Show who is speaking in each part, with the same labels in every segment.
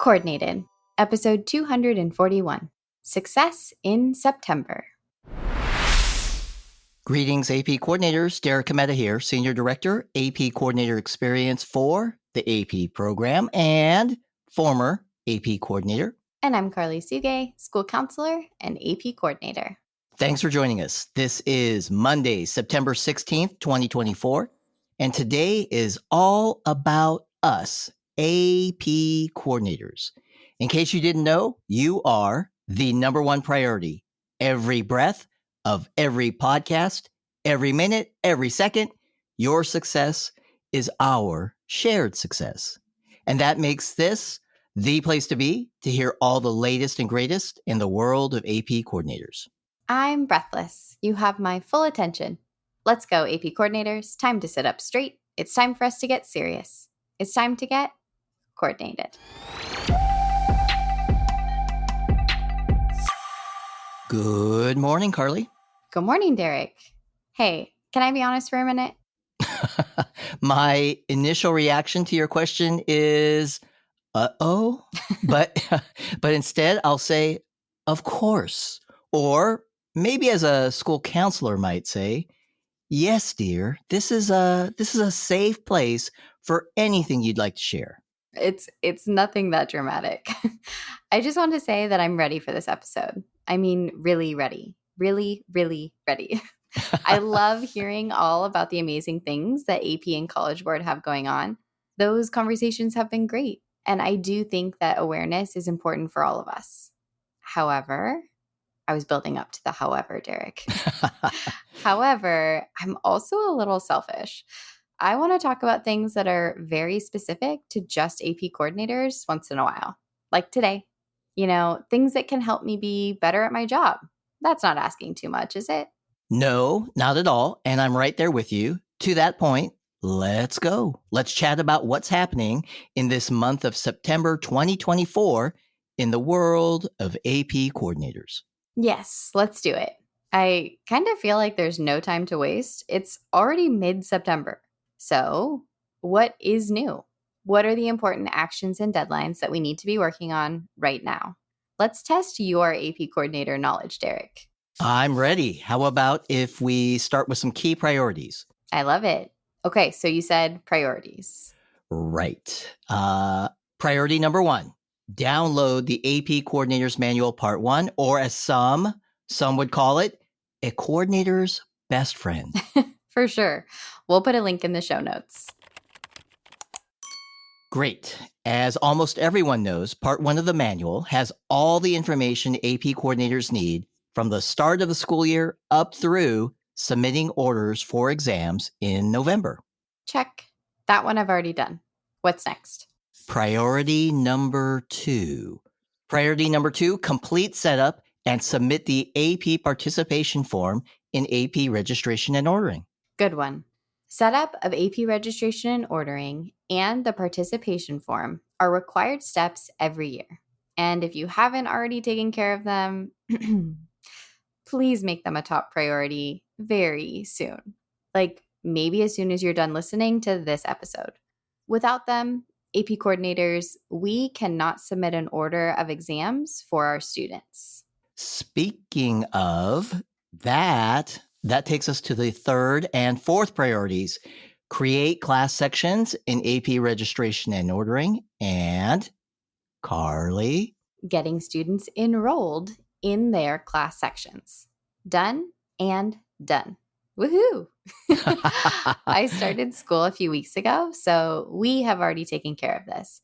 Speaker 1: Coordinated, episode 241, Success in September.
Speaker 2: Greetings, AP coordinators. Derek Cometa here, Senior Director, AP Coordinator Experience for the AP program and former AP Coordinator.
Speaker 1: And I'm Karli Suge, School Counselor and AP Coordinator.
Speaker 2: Thanks for joining us. This is Monday, September 16th, 2024, and today is all about us, AP coordinators. In case you didn't know, you are the number one priority. Every breath of every podcast, every minute, every second, your success is our shared success. And that makes this the place to be to hear all the latest and greatest in the world of AP coordinators.
Speaker 1: I'm breathless. You have my full attention. Let's go, AP coordinators. Time to sit up straight. It's time for us to get serious. It's time to get coordinated.
Speaker 2: Good morning, Karli.
Speaker 1: Good morning, Derek. Hey, can I be honest for a minute?
Speaker 2: My initial reaction to your question is, uh-oh, but instead I'll say, of course. Or maybe as a school counselor might say, yes, dear, this is a safe place for anything you'd like to share.
Speaker 1: It's nothing that dramatic. I just want to say that I'm ready for this episode. I mean, really ready. Really, really ready. I love hearing all about the amazing things that AP and College Board have going on. Those conversations have been great. And I do think that awareness is important for all of us. However, I was building up to the however, Derek. However, I'm also a little selfish. I want to talk about things that are very specific to just AP coordinators once in a while, like today. You know, things that can help me be better at my job. That's not asking too much, is it?
Speaker 2: No, not at all. And I'm right there with you. To that point, let's go. Let's chat about what's happening in this month of September 2024 in the world of AP coordinators.
Speaker 1: Yes, let's do it. I kind of feel like there's no time to waste. It's already mid-September. So, what is new? What are the important actions and deadlines that we need to be working on right now? Let's test your AP coordinator knowledge, Derek.
Speaker 2: I'm ready. How about if we start with some key priorities?
Speaker 1: I love it. Okay, so you said priorities.
Speaker 2: Right. Priority number one, download the AP Coordinators Manual Part 1, or as some would call it, a coordinator's best friend.
Speaker 1: For sure. We'll put a link in the show notes.
Speaker 2: Great. As almost everyone knows, Part 1 of the manual has all the information AP coordinators need from the start of the school year up through submitting orders for exams in November.
Speaker 1: Check. That one I've already done. What's next?
Speaker 2: Priority number two. Priority number two, complete setup and submit the AP participation form in AP registration and ordering.
Speaker 1: Good one. Setup of AP registration and ordering and the participation form are required steps every year. And if you haven't already taken care of them, please make them a top priority very soon. Like maybe as soon as you're done listening to this episode. Without them, AP coordinators, we cannot submit an order of exams for our students.
Speaker 2: Speaking of that takes us to the third and fourth priorities. Create class sections in AP registration and ordering, and Karli,
Speaker 1: getting students enrolled in their class sections. Done and done. Woohoo! I started school a few weeks ago, so we have already taken care of this.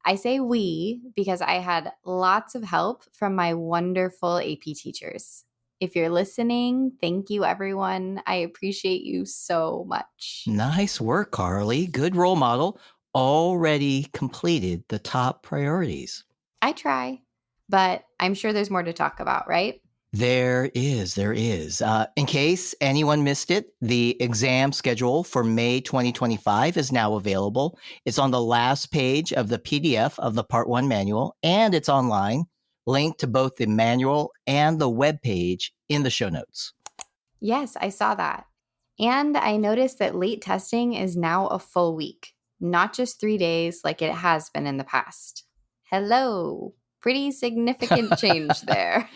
Speaker 1: I say we because I had lots of help from my wonderful AP teachers. If you're listening, thank you, everyone. I appreciate you so much.
Speaker 2: Nice work, Karli. Good role model. Already completed the top priorities.
Speaker 1: I try, but I'm sure there's more to talk about, right?
Speaker 2: There is. In case anyone missed it, the exam schedule for May 2025 is now available. It's on the last page of the PDF of the Part 1 manual, and it's online, linked to both the manual and the web page in the show notes.
Speaker 1: Yes, I saw that. And I noticed that late testing is now a full week, not just 3 days like it has been in the past. Hello. Pretty significant change there.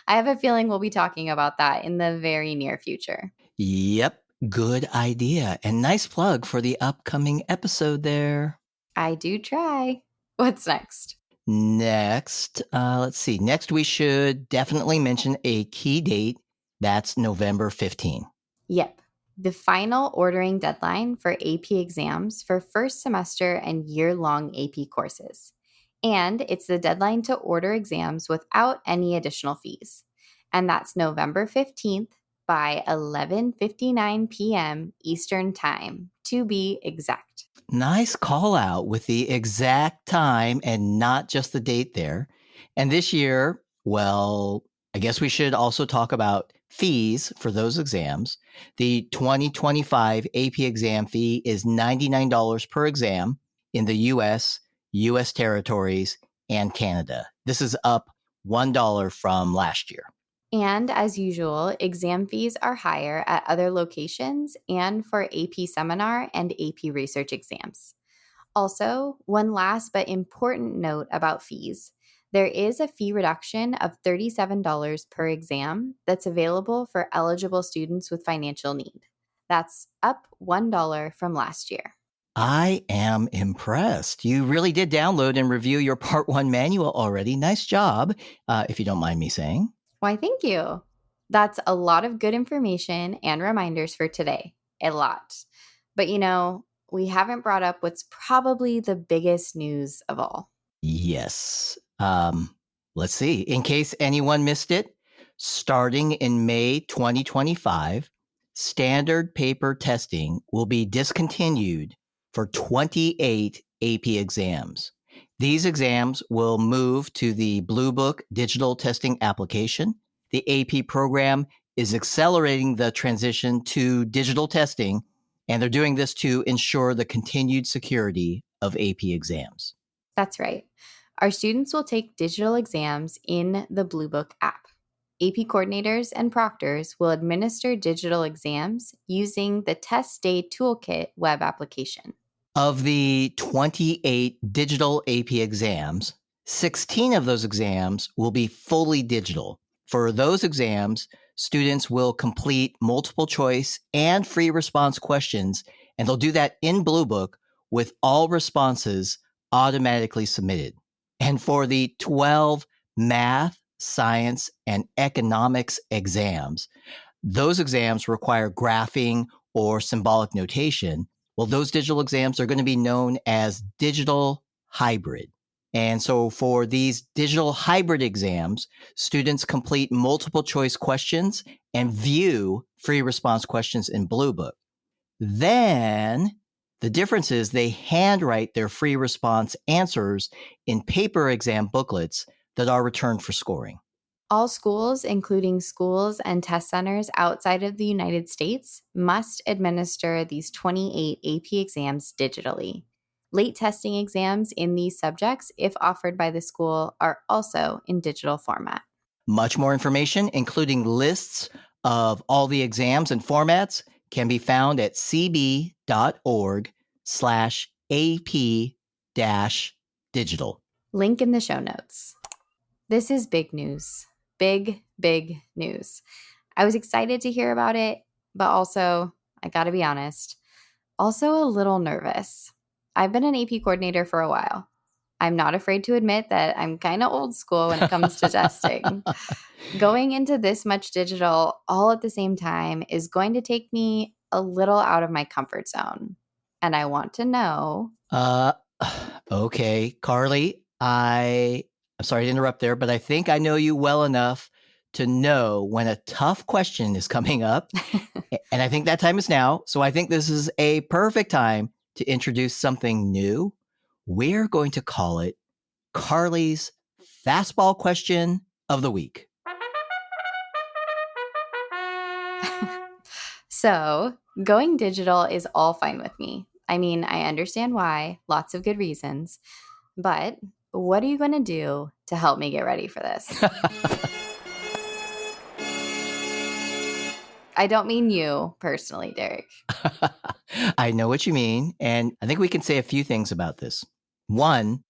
Speaker 1: I have a feeling we'll be talking about that in the very near future.
Speaker 2: Yep, good idea. And nice plug for the upcoming episode there.
Speaker 1: I do try. What's next?
Speaker 2: Next, let's see. Next, we should definitely mention a key date. That's November 15.
Speaker 1: Yep. The final ordering deadline for AP exams for first semester and year long AP courses. And it's the deadline to order exams without any additional fees. And that's November 15th by 11:59 p.m. Eastern Time, to be exact.
Speaker 2: Nice call out with the exact time and not just the date there. And this year, well, I guess we should also talk about fees for those exams. The 2025 AP exam fee is $99 per exam in the US territories, and Canada. This is up $1 from last year.
Speaker 1: And as usual, exam fees are higher at other locations and for AP seminar and AP research exams. Also, one last but important note about fees. There is a fee reduction of $37 per exam that's available for eligible students with financial need. That's up $1 from last year.
Speaker 2: I am impressed. You really did download and review your Part 1 manual already. Nice job, if you don't mind me saying.
Speaker 1: Why, thank you. That's a lot of good information and reminders for today. A lot. But we haven't brought up what's probably the biggest news of all.
Speaker 2: Yes. Let's see. In case anyone missed it, starting in May 2025, standard paper testing will be discontinued for 28 AP exams. These exams will move to the Blue Book digital testing application. The AP program is accelerating the transition to digital testing, and they're doing this to ensure the continued security of AP exams.
Speaker 1: That's right. Our students will take digital exams in the Blue Book app. AP coordinators and proctors will administer digital exams using the Test Day Toolkit web application.
Speaker 2: Of the 28 digital AP exams, 16 of those exams will be fully digital. For those exams, students will complete multiple choice and free response questions, and they'll do that in Blue Book with all responses automatically submitted. And for the 12 math, science, and economics exams, those exams require graphing or symbolic notation. Well, those digital exams are going to be known as digital hybrid. And so for these digital hybrid exams, students complete multiple choice questions and view free response questions in Blue Book. Then the difference is they handwrite their free response answers in paper exam booklets that are returned for scoring.
Speaker 1: All schools, including schools and test centers outside of the United States, must administer these 28 AP exams digitally. Late testing exams in these subjects, if offered by the school, are also in digital format.
Speaker 2: Much more information, including lists of all the exams and formats, can be found at cb.org/AP-digital.
Speaker 1: Link in the show notes. This is big news. Big, big news. I was excited to hear about it, but also, I gotta be honest, also a little nervous. I've been an AP coordinator for a while. I'm not afraid to admit that I'm kind of old school when it comes to testing. Going into this much digital all at the same time is going to take me a little out of my comfort zone. And I want to know.
Speaker 2: Okay, Karli, I'm sorry to interrupt there, but I think I know you well enough to know when a tough question is coming up. And I think that time is now. So I think this is a perfect time to introduce something new. We're going to call it Karli's Fastball Question of the Week.
Speaker 1: So, going digital is all fine with me. I mean, I understand why, lots of good reasons. But what are you going to do to help me get ready for this? I don't mean you personally, Derek.
Speaker 2: I know what you mean. And I think we can say a few things about this. One,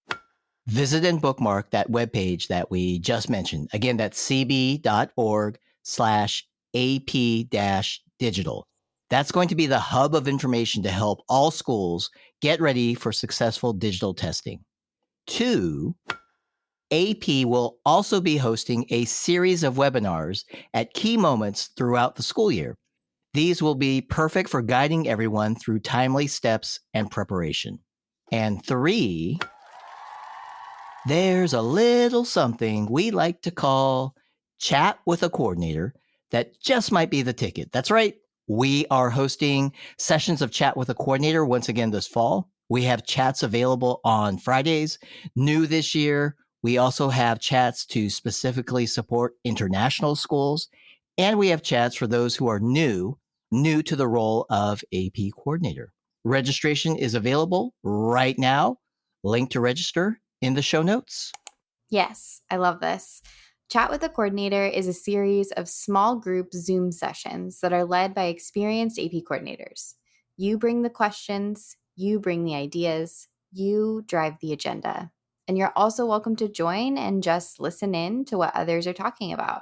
Speaker 2: Visit and bookmark that webpage that we just mentioned. Again, that's cb.org/AP-digital. That's going to be the hub of information to help all schools get ready for successful digital testing. 2, AP will also be hosting a series of webinars at key moments throughout the school year. These will be perfect for guiding everyone through timely steps and preparation. And 3, there's a little something we like to call Chat with a Coordinator that just might be the ticket. That's right. We are hosting sessions of Chat with a Coordinator once again this fall. We have chats available on Fridays. New this year, we also have chats to specifically support international schools. And we have chats for those who are new to the role of AP Coordinator. Registration is available right now. Link to register in the show notes.
Speaker 1: Yes, I love this. Chat with a Coordinator is a series of small group Zoom sessions that are led by experienced AP coordinators. You bring the questions, you bring the ideas, you drive the agenda. And you're also welcome to join and just listen in to what others are talking about.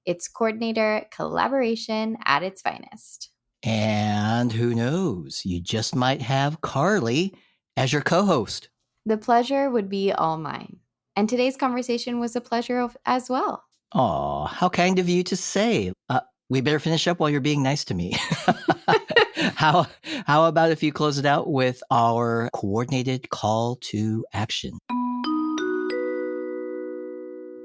Speaker 1: It's coordinator collaboration at its finest.
Speaker 2: And who knows, you just might have Karli as your co-host.
Speaker 1: The pleasure would be all mine. And today's conversation was a pleasure as well.
Speaker 2: Aw, how kind of you to say. We better finish up while you're being nice to me. How about if you close it out with our coordinated call to action?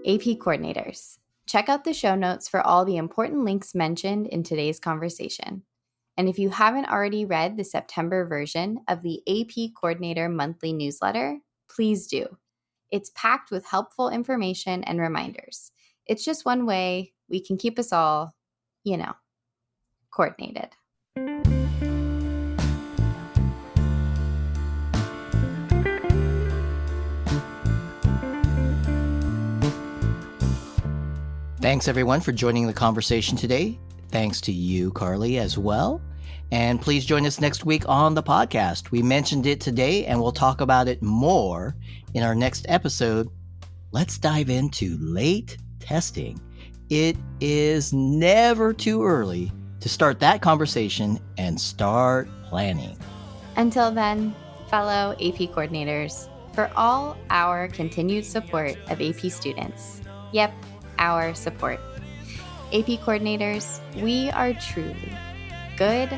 Speaker 1: AP coordinators. Check out the show notes for all the important links mentioned in today's conversation. And if you haven't already read the September version of the AP Coordinator Monthly Newsletter, please do. It's packed with helpful information and reminders. It's just one way we can keep us all, coordinated.
Speaker 2: Thanks, everyone, for joining the conversation today. Thanks to you, Karli, as well. And please join us next week on the podcast. We mentioned it today, and we'll talk about it more in our next episode. Let's dive into late testing. It is never too early to start that conversation and start planning.
Speaker 1: Until then, fellow AP coordinators, for all our continued support of AP students. Yep, our support. AP coordinators, we are truly good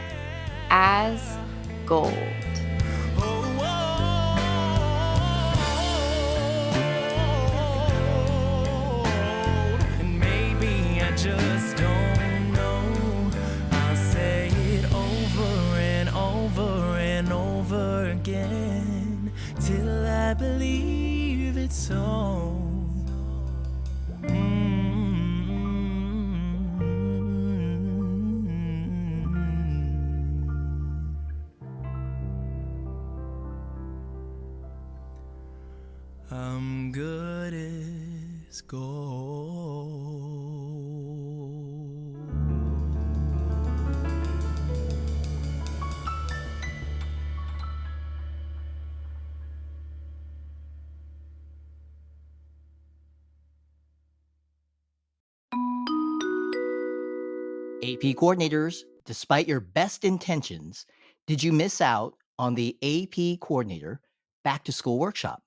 Speaker 1: as gold.
Speaker 3: And maybe I just don't know. I'll say it over and over and over again till I believe it's so. I'm good as gold.
Speaker 2: AP coordinators, despite your best intentions, did you miss out on the AP Coordinator Back to School Workshop?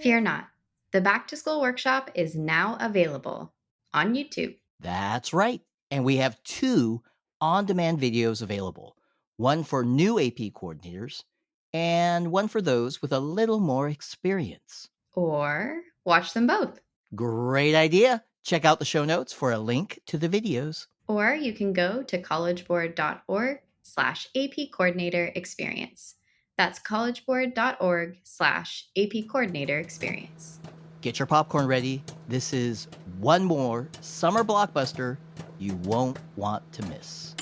Speaker 1: Fear not. The Back to School Workshop is now available on YouTube.
Speaker 2: That's right. And we have 2 on-demand videos available. One for new AP coordinators and one for those with a little more experience.
Speaker 1: Or watch them both.
Speaker 2: Great idea. Check out the show notes for a link to the videos.
Speaker 1: Or you can go to collegeboard.org/AP Coordinator Experience. That's collegeboard.org/AP Coordinator Experience.
Speaker 2: Get your popcorn ready. This is one more summer blockbuster you won't want to miss.